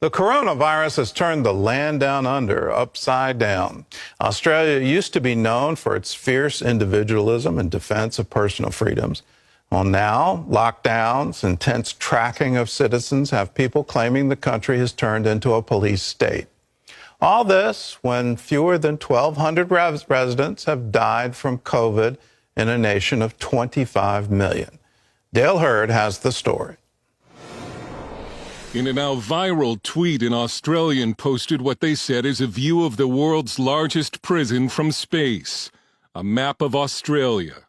The coronavirus has turned the land down under upside down. Australia used to be known for its fierce individualism and defense of personal freedoms. Well, now, lockdowns, intense tracking of citizens have people claiming the country has turned into a police state. All this when fewer than 1,200 residents have died from COVID in a nation of 25 million. Dale Hurd has the story. In a now viral tweet, an Australian posted what they said is a view of the world's largest prison from space, a map of Australia.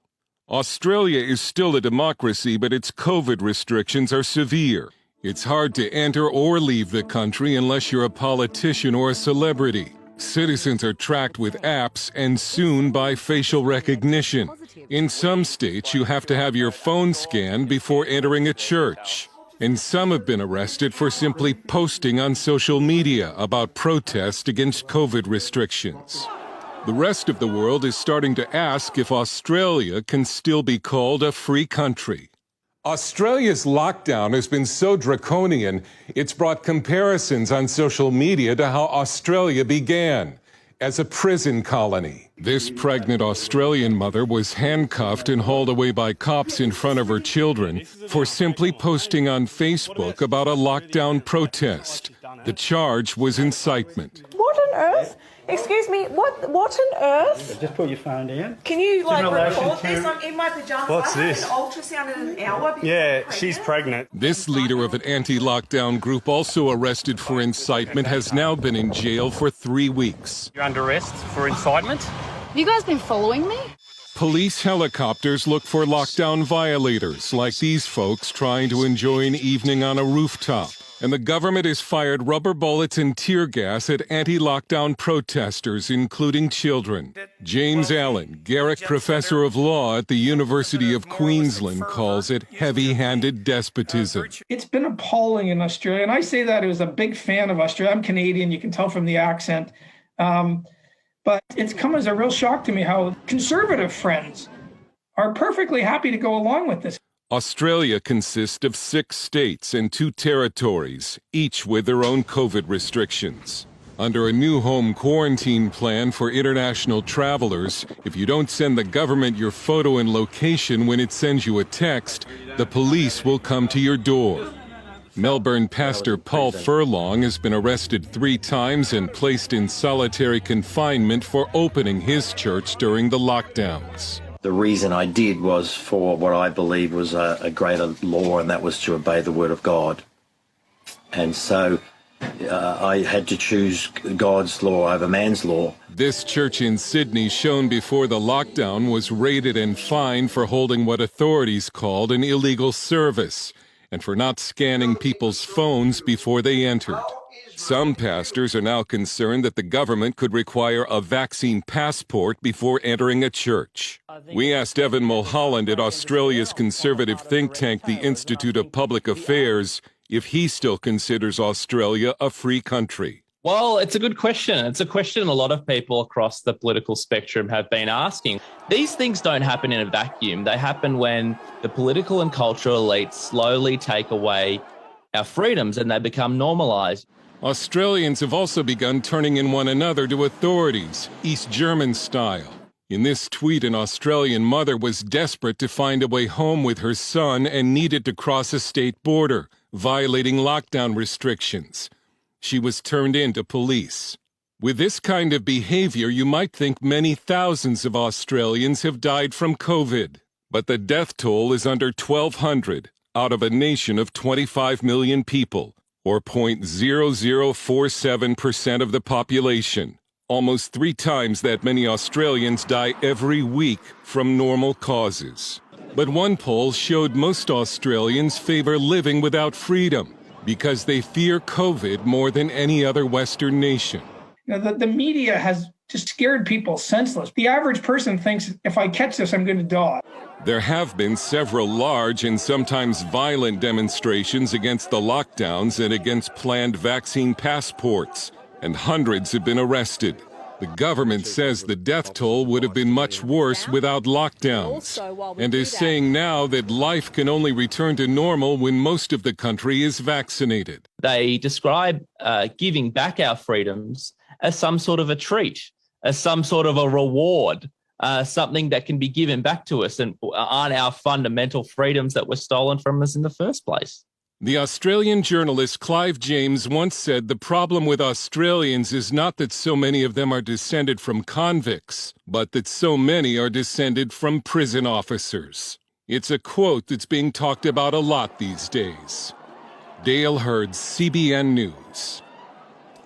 Australia is still a democracy, but its COVID restrictions are severe. It's hard to enter or leave the country unless you're a politician or a celebrity. Citizens are tracked with apps and soon by facial recognition. In some states, you have to have your phone scanned before entering a church. And some have been arrested for simply posting on social media about protests against COVID restrictions. The rest of the world is starting to ask if Australia can still be called a free country. Australia's lockdown has been so draconian, it's brought comparisons on social media to how Australia began, as a prison colony. This pregnant Australian mother was handcuffed and hauled away by cops in front of her children for simply posting on Facebook about a lockdown protest. The charge was incitement. What on earth? Excuse me, what on earth? Just put your phone down. Can you record to- this? I'm in my pajamas. What's I had this? an ultrasound in an hour. Yeah, she's pregnant. This leader of an anti-lockdown group, also arrested for incitement, has now been in jail for 3 weeks. You're under arrest for incitement. Have you guys been following me? Police helicopters look for lockdown violators, like these folks trying to enjoy an evening on a rooftop. And the government has fired rubber bullets and tear gas at anti-lockdown protesters, including children. James Allen, Garrick Professor of Law at the University of Queensland, calls it heavy-handed despotism. It's been appalling in Australia, and I say that as a big fan of Australia. I'm Canadian, you can tell from the accent. But it's come as a real shock to me how conservative friends are perfectly happy to go along with this. Australia consists of 6 states and 2 territories, each with their own COVID restrictions. Under a new home quarantine plan for international travelers, if you don't send the government your photo and location when it sends you a text, the police will come to your door. Melbourne pastor Paul Furlong has been arrested 3 times and placed in solitary confinement for opening his church during the lockdowns. The reason I did was for what I believe was a greater law, and that was to obey the word of God. And so I had to choose God's law over man's law. This church in Sydney, shown before the lockdown, was raided and fined for holding what authorities called an illegal service and for not scanning people's phones before they entered. Some pastors are now concerned that the government could require a vaccine passport before entering a church. We asked Evan Mulholland at Australia's conservative think tank, the Institute of Public Affairs, if he still considers Australia a free country. Well, it's a good question. It's a question a lot of people across the political spectrum have been asking. These things don't happen in a vacuum. They happen when the political and cultural elites slowly take away our freedoms and they become normalised. Australians have also begun turning in one another to authorities, East German style. In this tweet, an Australian mother was desperate to find a way home with her son and needed to cross a state border, violating lockdown restrictions. She was turned in to police. With this kind of behavior, you might think many thousands of Australians have died from COVID. But the death toll is under 1,200 out of a nation of 25 million people, or 0.0047% of the population. Almost 3 times that many Australians die every week from normal causes. But one poll showed most Australians favor living without freedom because they fear COVID more than any other Western nation. You know, the media has just scared people senseless. The average person thinks, if I catch this, I'm going to die. There have been several large and sometimes violent demonstrations against the lockdowns and against planned vaccine passports, and hundreds have been arrested. The government says the death toll would have been much worse without lockdowns, and is saying now that life can only return to normal when most of the country is vaccinated. They describe giving back our freedoms as some sort of a treat, as some sort of a reward, something that can be given back to us and aren't our fundamental freedoms that were stolen from us in the first place. The Australian journalist Clive James once said the problem with Australians is not that so many of them are descended from convicts, but that so many are descended from prison officers. It's a quote that's being talked about a lot these days. Dale Hurd, CBN News.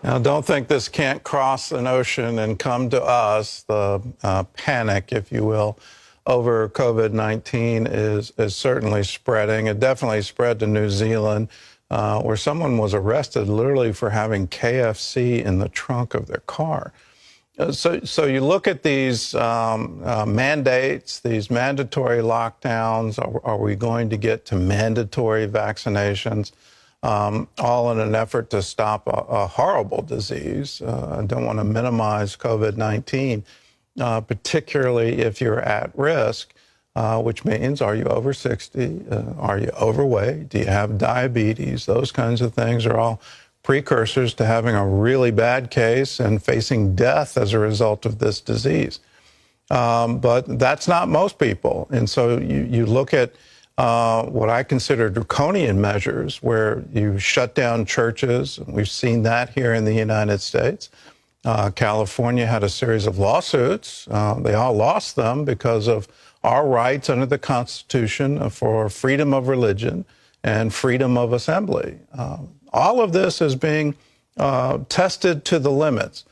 Now, don't think this can't cross an ocean and come to us. The panic, if you will, over COVID-19 is certainly spreading. It definitely spread to New Zealand, where someone was arrested literally for having KFC in the trunk of their car. So you look at these mandates, these mandatory lockdowns. Are we going to get to mandatory vaccinations? All in an effort to stop a horrible disease. I don't want to minimize COVID-19. Particularly if you're at risk, which means are you over 60? Are you overweight? Do you have diabetes? Those kinds of things are all precursors to having a really bad case and facing death as a result of this disease. But that's not most people. And so you look at what I consider draconian measures where you shut down churches. We've seen that here in the United States. California had a series of lawsuits. They all lost them because of our rights under the Constitution for freedom of religion and freedom of assembly. All of this is being tested to the limits.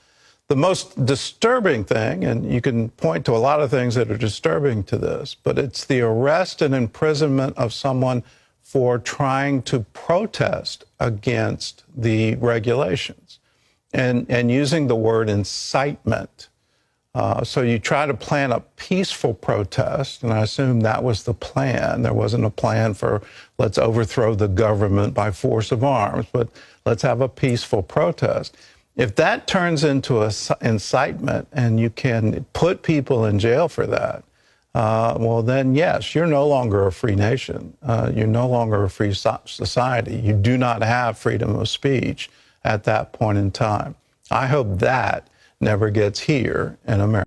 The most disturbing thing, and you can point to a lot of things that are disturbing to this, but it's the arrest and imprisonment of someone for trying to protest against the regulations. And using the word incitement. So you try to plan a peaceful protest, and I assume that was the plan. There wasn't a plan for let's overthrow the government by force of arms, but let's have a peaceful protest. If that turns into incitement and you can put people in jail for that, well, then, yes, you're no longer a free nation. You're no longer a free society. You do not have freedom of speech at that point in time. I hope that never gets here in America.